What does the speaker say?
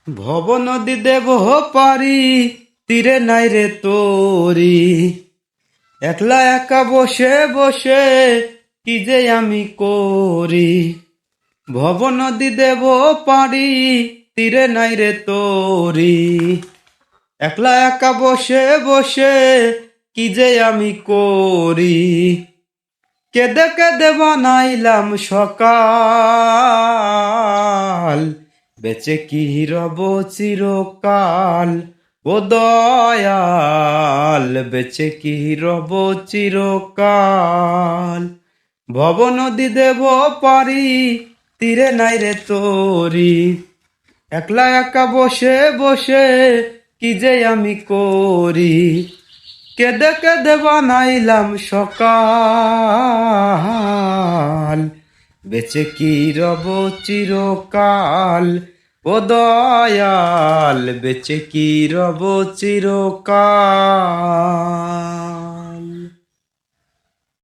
ভব নদী দেব পারি, তীরে নাই রে তোরি। একলা একা বসে বসে কি যে আমি করি। ভব নদী দেব পারি, তীরে নাই রে তোরি। একলা একা বসে বসে কি যে আমি করি। কেঁদে কেঁদে বানাইলাম সকাল, বেঁচে কি রব চিরকাল। ও দয়াল, বেঁচে কি রব চিরকাল। ভব নদী দেব পারি, তীরে নাই রে তোরি। একলা একা বসে বসে কি যে আমি করি। কেঁদে কেঁদে বানাইলাম সকাল, বেঁচে কি রব চিরকাল। ও দয়াল, বেঁচে কি রব চিরকাল।